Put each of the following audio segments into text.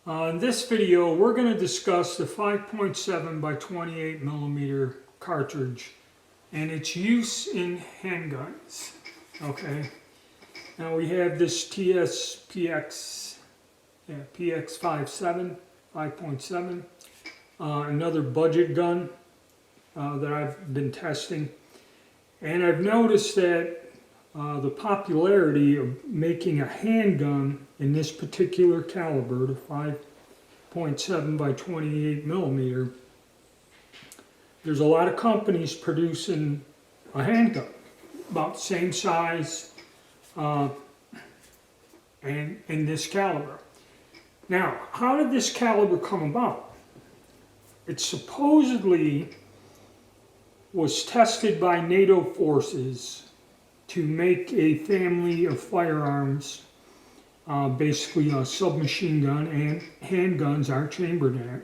In this video, we're going to discuss the 5.7 by 28 millimeter cartridge and its use in handguns. Okay, now we have this PX 5.7, another budget gun that I've been testing, and I've noticed that the popularity of making a handgun in this particular caliber, the 5.7 by 28 millimeter, there's a lot of companies producing a handgun about the same size and in this caliber. Now, how did this caliber come about? It supposedly was tested by NATO forces to make a family of firearms, basically a submachine gun and handguns are chambered in it,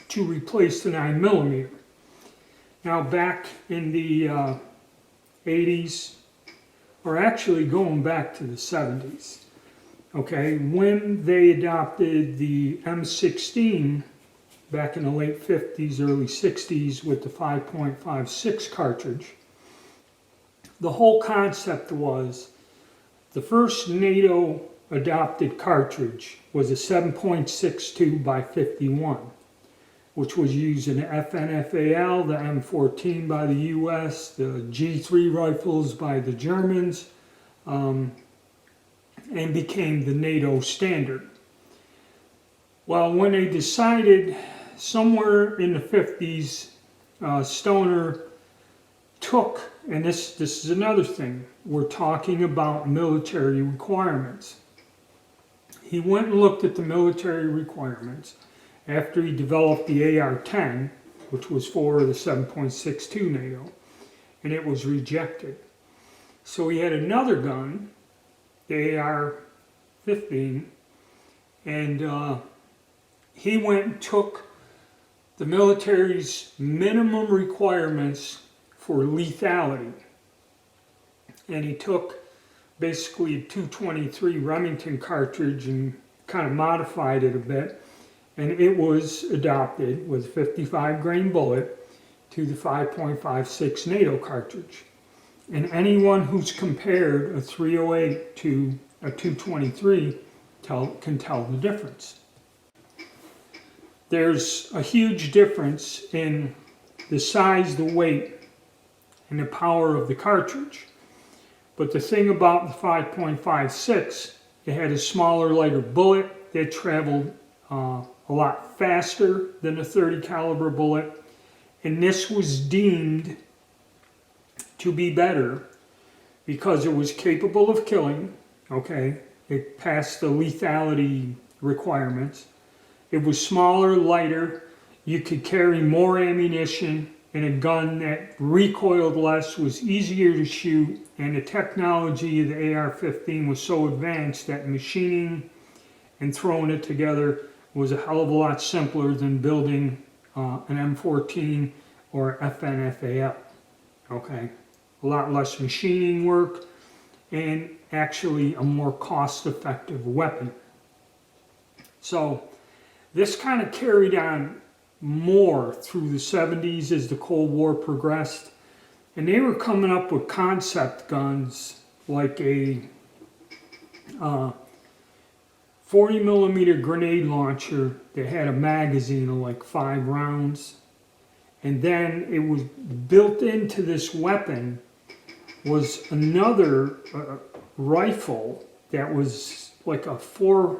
to replace the 9mm. Now back in the 80s, or actually going back to the 70s, okay, when they adopted the M16 back in the late 50s, early 60s with the 5.56 cartridge, the whole concept was the first NATO adopted cartridge was a 7.62 by 51, which was used in the FNFAL, the M14 by the US, the G3 rifles by the Germans, and became the NATO standard. Well, when they decided somewhere in the 50s, Stoner took, and this is another thing, we're talking about military requirements. He went and looked at the military requirements after he developed the AR-10, which was for the 7.62 NATO, and it was rejected. So he had another gun, the AR-15, and he went and took the military's minimum requirements for lethality, and he took basically a 223 Remington cartridge and kind of modified it a bit, and it was adopted with a 55 grain bullet to the 5.56 NATO cartridge. And anyone who's compared a 308 to a 223 can tell the difference. There's a huge difference in the size, the weight, and the power of the cartridge. But the thing about the 5.56, it had a smaller, lighter bullet that traveled a lot faster than a 30 caliber bullet, and this was deemed to be better because it was capable of killing. Okay, it passed the lethality requirements. It was smaller, lighter, you could carry more ammunition, and a gun that recoiled less, was easier to shoot, and the technology of the AR-15 was so advanced that machining and throwing it together was a hell of a lot simpler than building an M14 or FNFAL. Okay, a lot less machining work and actually a more cost-effective weapon. So this kind of carried on more through the 70s as the Cold War progressed, and they were coming up with concept guns like a 40 millimeter grenade launcher that had a magazine of like 5 rounds, and then it was built into this weapon was another rifle that was like a 4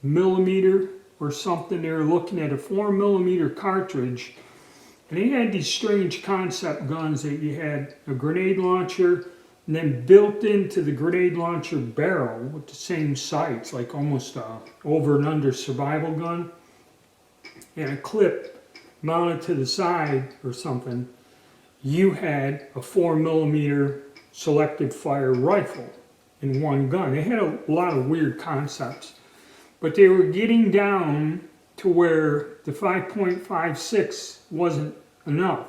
millimeter or something. They were looking at a 4 millimeter cartridge, and they had these strange concept guns that you had a grenade launcher, and then built into the grenade launcher barrel with the same sights, like almost a over and under survival gun, and a clip mounted to the side or something. You had a 4 millimeter selective fire rifle in one gun. They had a lot of weird concepts. But they were getting down to where the 5.56 wasn't enough.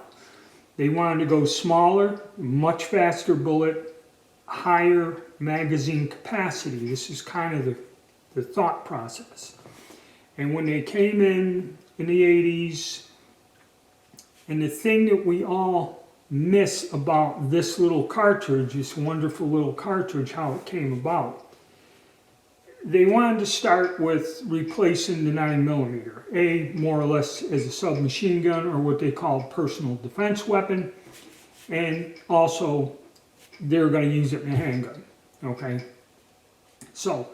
They wanted to go smaller, much faster bullet, higher magazine capacity. This is kind of the thought process. And when they came in the 80s, and the thing that we all miss about this little cartridge, this wonderful little cartridge, how it came about, they wanted to start with replacing the 9mm, more or less as a submachine gun or what they call personal defense weapon, and also they're going to use it in a handgun. Okay, so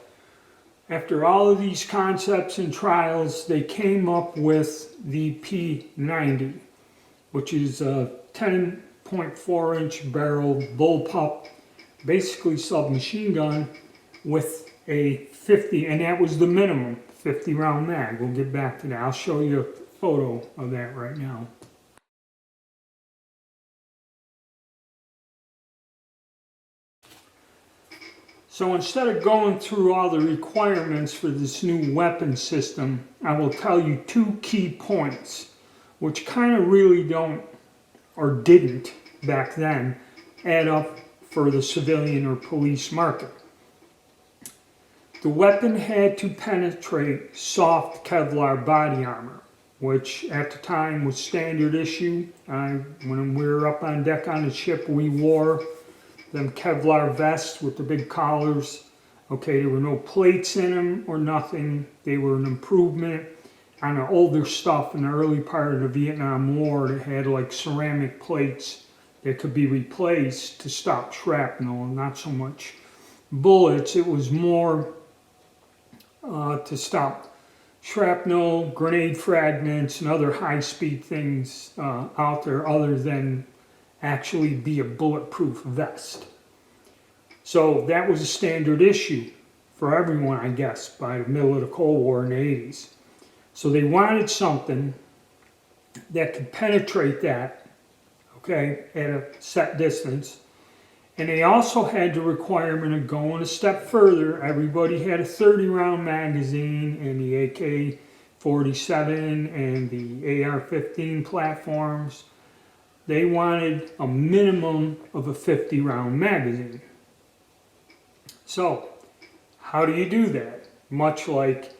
after all of these concepts and trials, they came up with the P90, which is a 10.4-inch barrel bullpup, basically submachine gun with a 50, and that was the minimum 50 round mag. We'll get back to that. I'll show you a photo of that right now. So instead of going through all the requirements for this new weapon system, I will tell you 2 key points, which kind of really don't, or didn't back then, add up for the civilian or police market. The weapon had to penetrate soft Kevlar body armor, which at the time was standard issue. When we were up on deck on the ship, we wore them Kevlar vests with the big collars. Okay, there were no plates in them or nothing. They were an improvement on the older stuff in the early part of the Vietnam War that had like ceramic plates that could be replaced to stop shrapnel, and not so much bullets. It was more to stop shrapnel, grenade fragments, and other high-speed things out there other than actually be a bulletproof vest. So that was a standard issue for everyone, I guess, by the middle of the Cold War in the 80s. So they wanted something that could penetrate that, okay, at a set distance. And they also had the requirement of going a step further. Everybody had a 30-round magazine in the AK-47 and the AR-15 platforms. They wanted a minimum of a 50-round magazine. So, how do you do that? Much like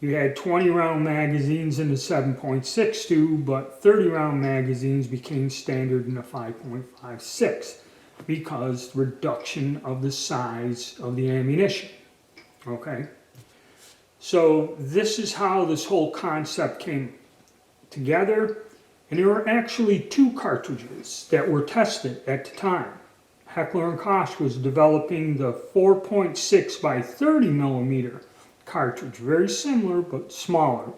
you had 20-round magazines in the 7.62, but 30-round magazines became standard in the 5.56 because reduction of the size of the ammunition. Okay? So this is how this whole concept came together. And there were actually 2 cartridges that were tested at the time. Heckler & Koch was developing the 4.6 by 30 millimeter cartridge, very similar but smaller.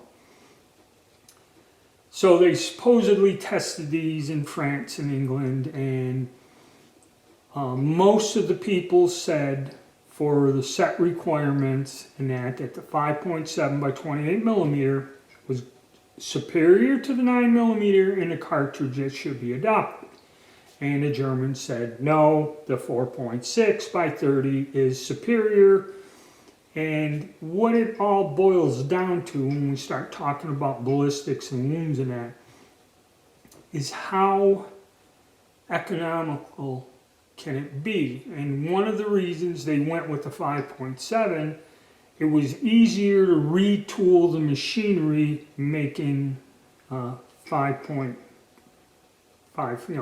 So they supposedly tested these in France and England, and most of the people said for the set requirements and that the 5.7 by 28 millimeter was superior to the 9mm in the cartridge that should be adopted. And the Germans said, no, the 4.6 by 30 is superior. And what it all boils down to when we start talking about ballistics and wounds and that is how economical can it be. And one of the reasons they went with the 5.7, it was easier to retool the machinery making 5.5,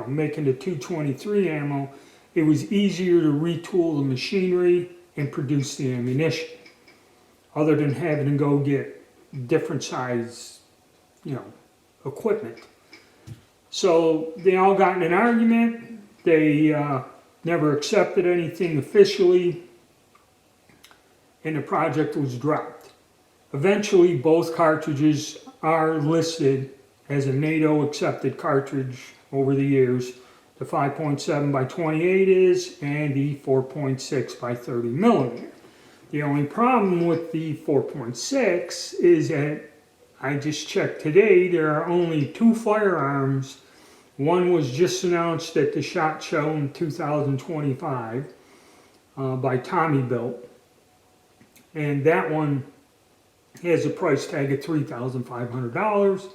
making the 223 ammo. It was easier to retool the machinery and produce the ammunition, other than having to go get different size, equipment. So they all got in an argument. They never accepted anything officially, and the project was dropped. Eventually, both cartridges are listed as a NATO accepted cartridge over the years. The 5.7 by 28 is, and the 4.6 by 30 millimeter. The only problem with the 4.6 is that I just checked today, there are only 2 firearms. One was just announced at the SHOT Show in 2025 by Tommy Built. And that one has a price tag of $3,500.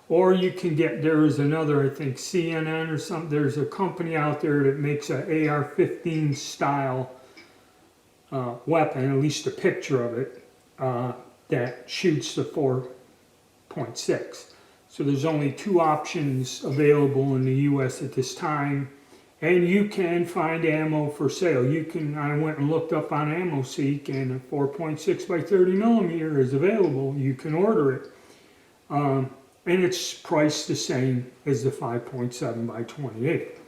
Or you can get, there is another, I think CNN or something, there's a company out there that makes an AR-15 style weapon, at least a picture of it. that shoots the 4.6. So there's only 2 options available in the US at this time, and you can find ammo for sale. I went and looked up on AmmoSeek, and a 4.6 by 30 millimeter is available. You can order it. And it's priced the same as the 5.7 by 28.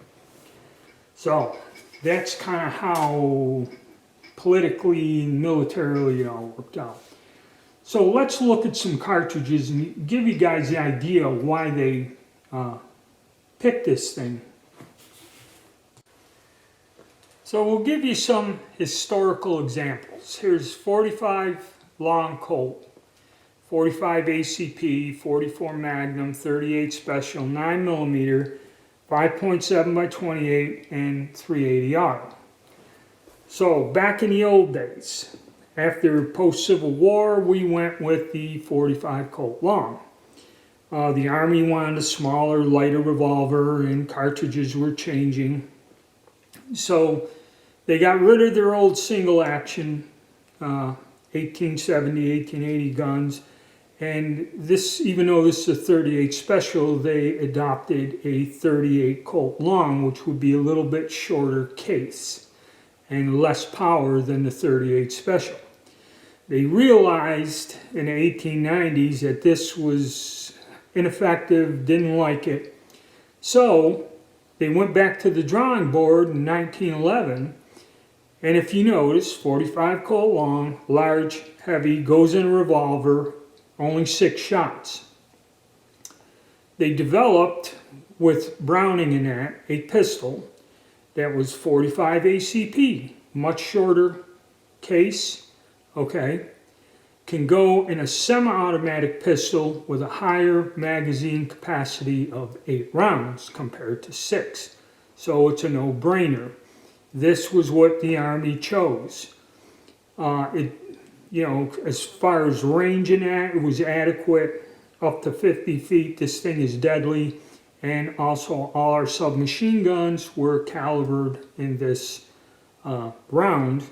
So that's kind of how politically and militarily it all worked out. So let's look at some cartridges and give you guys the idea of why they picked this thing. So we'll give you some historical examples. Here's 45 long Colt, 45 ACP, 44 Magnum, 38 Special, 9mm, 5.7 by 28, and 380R. So back in the old days, after post-Civil War, we went with the 45 Colt Long. The Army wanted a smaller, lighter revolver, and cartridges were changing. So they got rid of their old single-action 1870, 1880 guns. And this, even though this is a 38 Special, they adopted a 38 Colt Long, which would be a little bit shorter case and less power than the 38 Special. They realized in the 1890s that this was ineffective, didn't like it. So they went back to the drawing board in 1911. And if you notice, 45 Colt Long, large, heavy, goes in a revolver, only 6 shots. They developed, with Browning in that, a pistol that was 45 ACP, much shorter case, okay, can go in a semi-automatic pistol with a higher magazine capacity of 8 rounds compared to 6. So it's a no-brainer. This was what the Army chose. As far as range in that, it was adequate, up to 50 feet. This thing is deadly. And also all our submachine guns were calibered in this round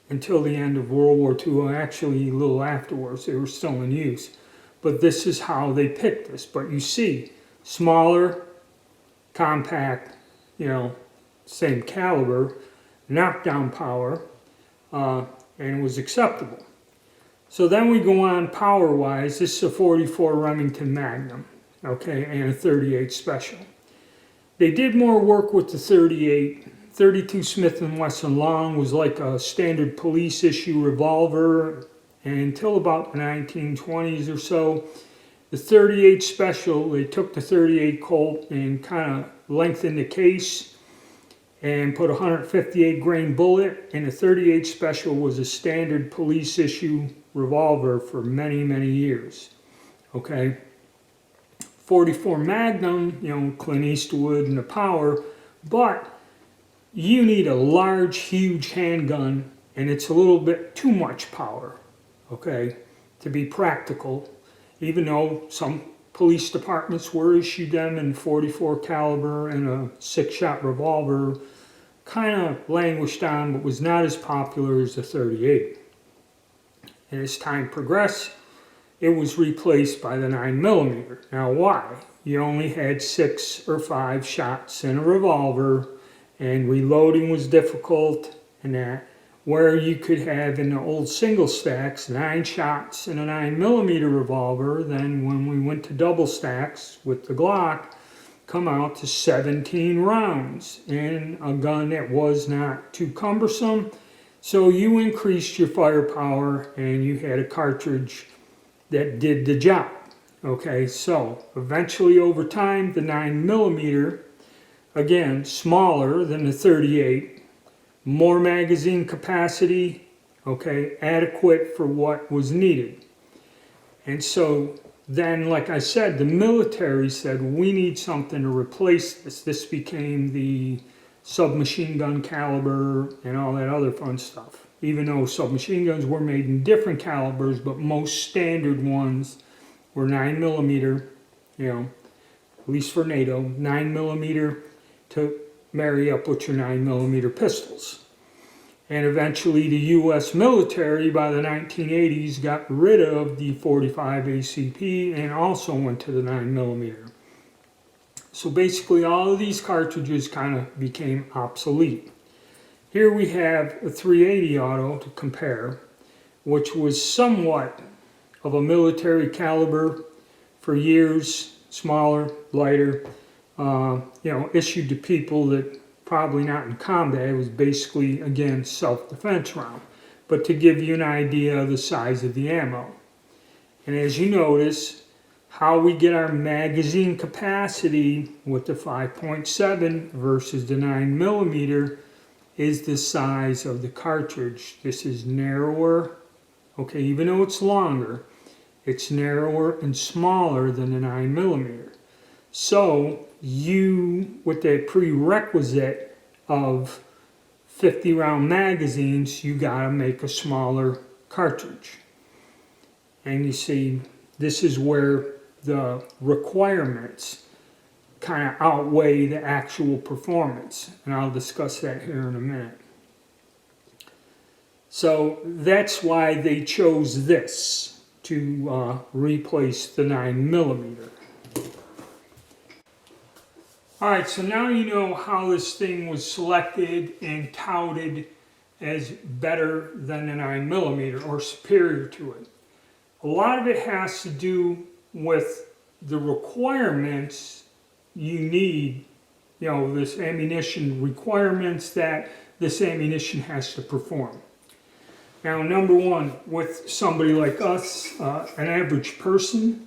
until the end of World War II. Actually, a little afterwards, they were still in use. But this is how they picked this. But you see, smaller, compact, same caliber, knockdown power, and it was acceptable. So then we go on power-wise. This is a 44 Remington Magnum, okay, and a 38 Special. They did more work with the 38. 32 Smith & Wesson Long was like a standard police issue revolver, and until about the 1920s or so, the 38 Special, they took the 38 Colt and kind of lengthened the case and put a 158 grain bullet, and the 38 Special was a standard police issue revolver for many, many years. Okay, 44 Magnum, Clint Eastwood and the power, but you need a large, huge handgun, and it's a little bit too much power, okay, to be practical, even though some police departments were issued them in 44 caliber, and a 6-shot revolver kind of languished on, but was not as popular as the 38. And as time progressed, it was replaced by the 9mm. Now why? You only had 6 or 5 shots in a revolver, and reloading was difficult, and that, where you could have in the old single stacks 9 shots in a 9mm revolver, then when we went to double stacks with the Glock, come out to 17 rounds in a gun that was not too cumbersome. So you increased your firepower and you had a cartridge that did the job. Okay, so eventually over time, the 9mm, again, smaller than the 38, more magazine capacity, okay, adequate for what was needed. And so then, like I said, the military said, we need something to replace this. This became the submachine gun caliber and all that other fun stuff. Even though submachine guns were made in different calibers, but most standard ones were 9mm, at least for NATO, 9mm to marry up with your 9mm pistols. And eventually the U.S. military by the 1980s got rid of the 45 ACP and also went to the 9mm. So basically all of these cartridges kind of became obsolete. Here we have a 380 auto to compare, which was somewhat of a military caliber for years, smaller, lighter, issued to people that probably not in combat. It was basically, again, self-defense round, but to give you an idea of the size of the ammo. And as you notice, how we get our magazine capacity with the 5.7 versus the 9mm is the size of the cartridge. This is narrower, okay, even though it's longer, it's narrower and smaller than the 9mm. So you, with that prerequisite of 50 round magazines, you gotta make a smaller cartridge. And you see, this is where the requirements kind of outweigh the actual performance. And I'll discuss that here in a minute. So that's why they chose this to replace the 9mm. Alright, so now you know how this thing was selected and touted as better than the 9mm or superior to it. A lot of it has to do with the requirements you need, this ammunition requirements that this ammunition has to perform. Now, number one, with somebody like us, an average person,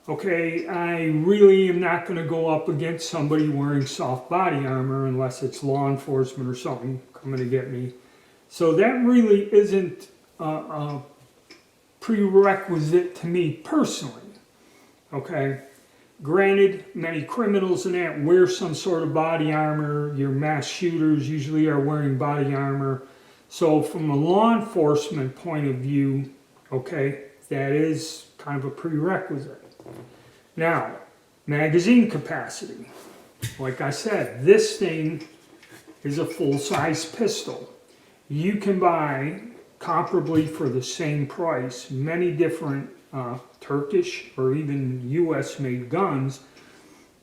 okay, I really am not going to go up against somebody wearing soft body armor unless it's law enforcement or something coming to get me. So that really isn't a prerequisite to me personally, okay? Granted, many criminals in that wear some sort of body armor. Your mass shooters usually are wearing body armor. So from a law enforcement point of view, okay, that is kind of a prerequisite. Now, magazine capacity. Like I said, this thing is a full-size pistol. You can buy, comparably for the same price, many different Turkish or even US-made guns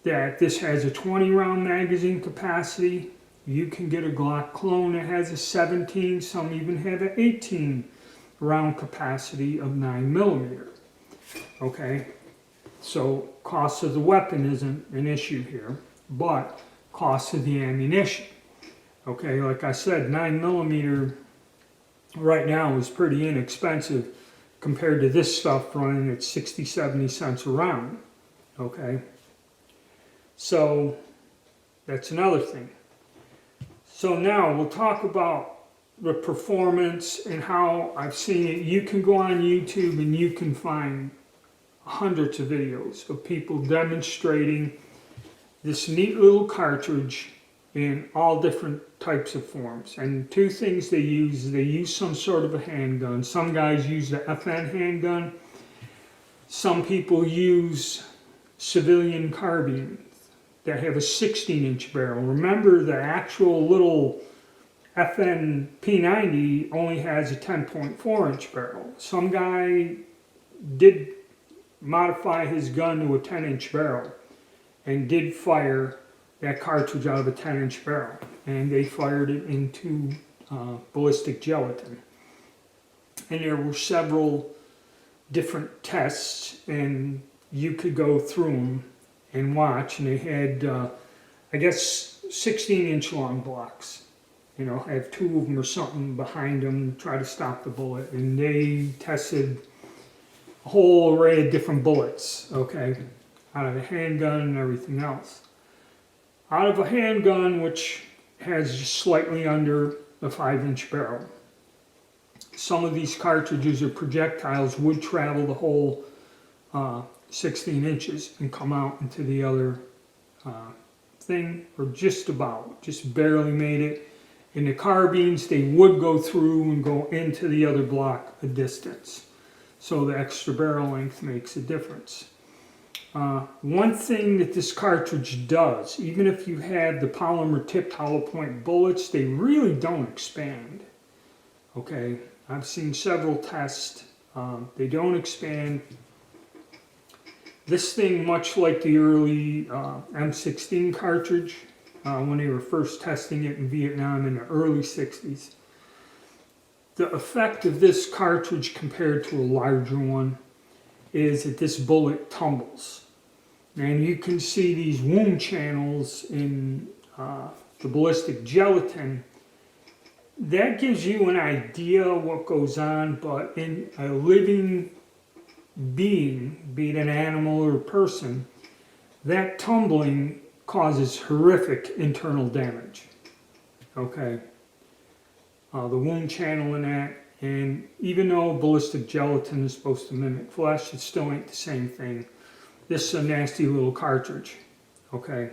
that this has a 20-round magazine capacity. You can get a Glock clone that has a 17, some even have an 18-round capacity of 9mm. Okay, so cost of the weapon isn't an issue here, but cost of the ammunition. Okay, like I said, 9mm right now is pretty inexpensive compared to this stuff running at 60, 70 cents a round. Okay, so that's another thing. So now we'll talk about the performance and how I've seen it. You can go on YouTube and you can find hundreds of videos of people demonstrating this neat little cartridge in all different types of forms. And two things they use some sort of a handgun. Some guys use the FN handgun. Some people use civilian carbines that have a 16-inch barrel. Remember, the actual little FN P90 only has a 10.4-inch barrel. Some guy did modify his gun to a 10-inch barrel and did fire that cartridge out of a 10-inch barrel, and they fired it into ballistic gelatin. And there were several different tests, and you could go through them and watch, and they had, I guess, 16-inch long blocks. Have two of them or something behind them, try to stop the bullet, and they tested a whole array of different bullets, okay, out of a handgun and everything else. Out of a handgun, which has just slightly under a 5-inch barrel. Some of these cartridges or projectiles would travel the whole 16 inches and come out into the other thing, or just barely made it. In the carbines, they would go through and go into the other block a distance. So the extra barrel length makes a difference. One thing that this cartridge does, even if you have the polymer tipped hollow point bullets, they really don't expand. Okay, I've seen several tests. They don't expand. This thing, much like the early M16 cartridge, when they were first testing it in Vietnam in the early 60s, the effect of this cartridge compared to a larger one is that this bullet tumbles. And you can see these wound channels in the ballistic gelatin. That gives you an idea of what goes on, but in a living being, be it an animal or a person, that tumbling causes horrific internal damage. Okay. The wound channel in that, and even though ballistic gelatin is supposed to mimic flesh, it still ain't the same thing. This is a nasty little cartridge. Okay.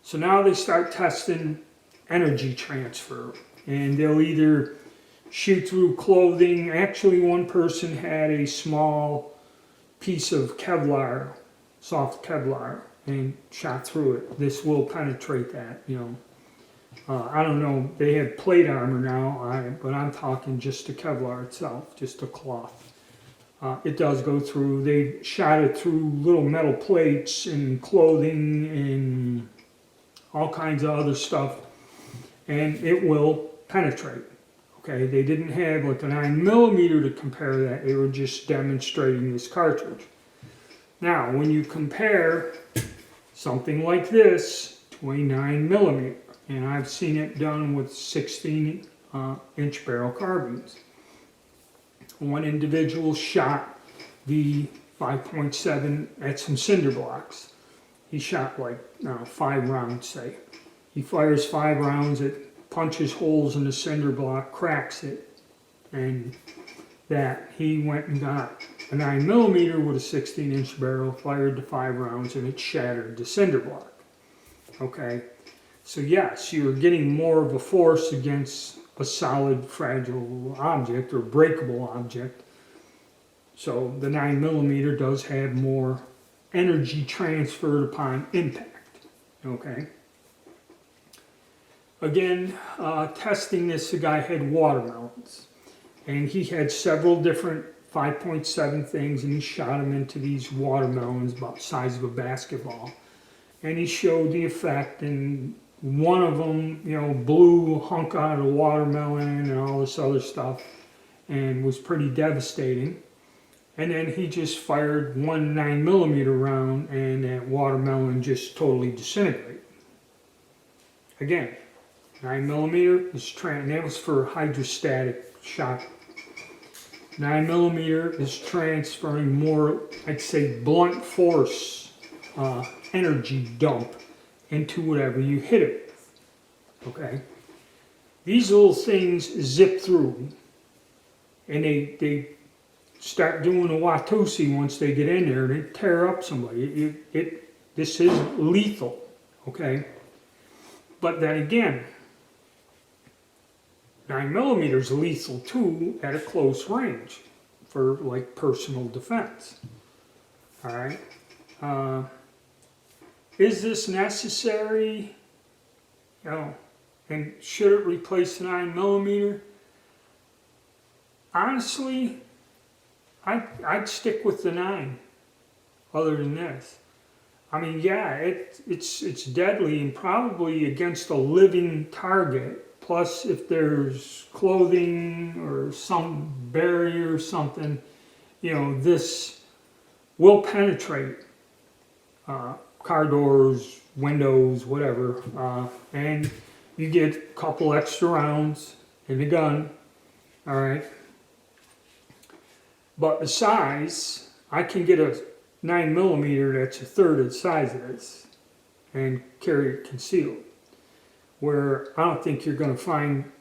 So now they start testing energy transfer, and they'll either shoot through clothing. Actually, one person had a small piece of Kevlar, soft Kevlar, and shot through it. This will penetrate that, you know. I don't know, they have plate armor now, but I'm talking just the Kevlar itself, just a cloth. It does go through. They shot it through little metal plates and clothing and all kinds of other stuff, and it will penetrate. Okay, they didn't have like a 9mm to compare that. They were just demonstrating this cartridge. Now, when you compare something like this to a 9mm, and I've seen it done with 16-inch barrel carbines. One individual shot the 5.7 at some cinder blocks. He shot like 5 rounds, say. He fires 5 rounds, it punches holes in the cinder block, cracks it, and that he went and got a 9mm with a 16-inch barrel, fired the 5 rounds, and it shattered the cinder block. Okay. So yes, you're getting more of a force against a solid, fragile object or breakable object. So the 9mm does have more energy transferred upon impact. Okay. Again, testing this, the guy had watermelons. And he had several different 5.7 things, and he shot them into these watermelons about the size of a basketball. And he showed the effect, and one of them, you know, blew a hunk out of the watermelon and all this other stuff, and was pretty devastating. And then he just fired one 9mm round, and that watermelon just totally disintegrated. Again, 9mm is and that was for hydrostatic shock. 9mm is transferring more, I'd say, blunt force energy dump into whatever you hit it with. Okay? These little things zip through, and they start doing a Watusi once they get in there. They tear up somebody. This is lethal. Okay? But then again, 9mm is lethal too at a close range for like personal defense. All right? Is this necessary? You know, and should it replace the 9mm? Honestly, I'd stick with the 9. Other than this, I mean, yeah, it's deadly and probably against a living target. Plus, if there's clothing or some barrier or something, you know, this will penetrate. Car doors, windows, whatever, and you get a couple extra rounds in the gun, all right? But the size, I can get a 9mm that's a third of the size of this and carry it concealed, where I don't think you're going to find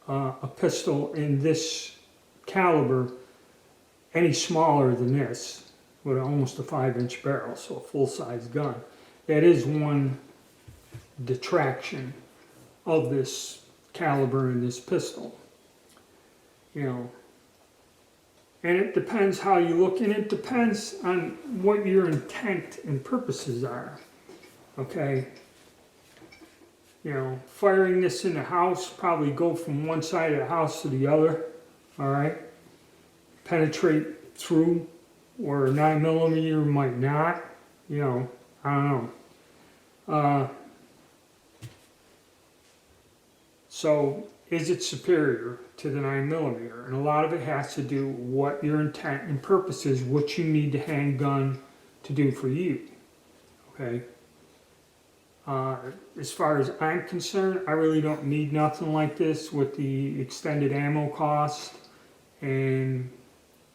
a pistol in this caliber any smaller than this, with almost a 5-inch barrel, so a full-size gun. That is one detraction of this caliber in this pistol. You know, and it depends how you look, and it depends on what your intent and purposes are. Okay? you know, firing this in the house, probably go from one side of the house to the other, all right? Penetrate through where a 9mm might not, you know, I don't know. So is it superior to the 9mm? And a lot of it has to do with what your intent and purpose is, what you need the handgun to do for you, okay? As far as I'm concerned, I really don't need nothing like this with the extended ammo cost and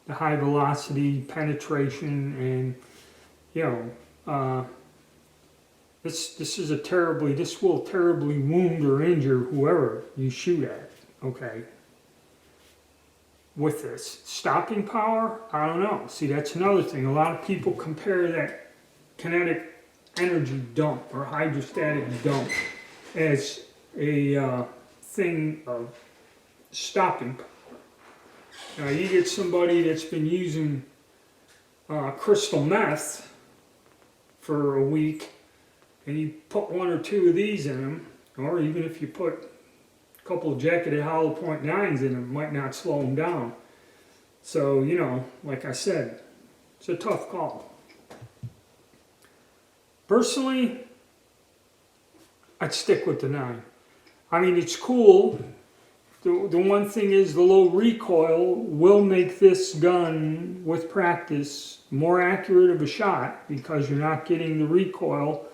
the high velocity penetration, and you know, this will terribly wound or injure whoever you shoot at, okay? With this stopping power, I don't know. See, that's another thing. A lot of people compare that kinetic energy dump or hydrostatic dump as a thing of stopping power. Now you get somebody that's been using crystal meth for a week, and you put one or two of these in them, or even if you put a couple of jacketed hollow point 9s in them, might not slow them down. So, you know, like I said, it's a tough call. Personally, I'd stick with the 9. I mean, it's cool. The one thing is the low recoil will make this gun, with practice, more accurate of a shot because you're not getting the recoil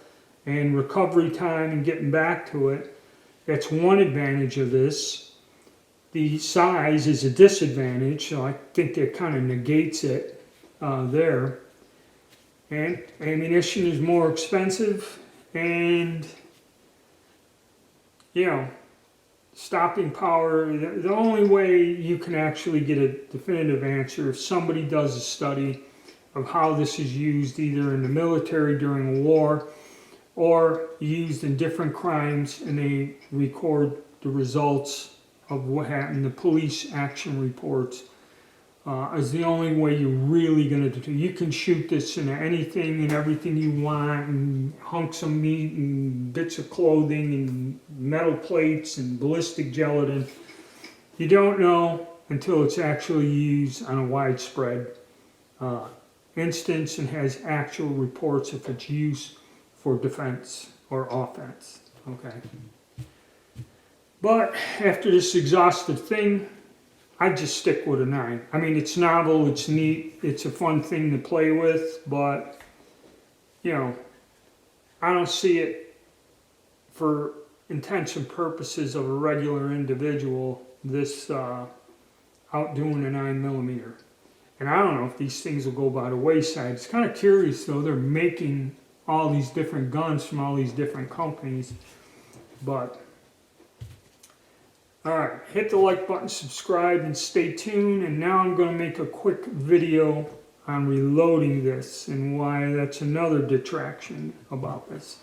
and recovery time and getting back to it. That's one advantage of this. The size is a disadvantage, so I think that kind of negates it there. And ammunition is more expensive, and you know, stopping power, the only way you can actually get a definitive answer if somebody does a study of how this is used either in the military during a war or used in different crimes, and they record the results of what happened, the police action reports, is the only way you're really going to do. You can shoot this into anything and everything you want, and hunks of meat and bits of clothing and metal plates and ballistic gelatin. You don't know until it's actually used on a widespread instance and has actual reports if it's used for defense or offense. Okay. But after this exhaustive thing, I'd just stick with a 9. I mean, it's novel, it's neat, it's a fun thing to play with, but, you know, I don't see it for intents and purposes of a regular individual, this outdoing a 9mm. And I don't know if these things will go by the wayside. It's kind of curious, though. They're making all these different guns from all these different companies, but... Alright, hit the like button, subscribe, and stay tuned. And now I'm going to make a quick video on reloading this and why that's another detraction about this.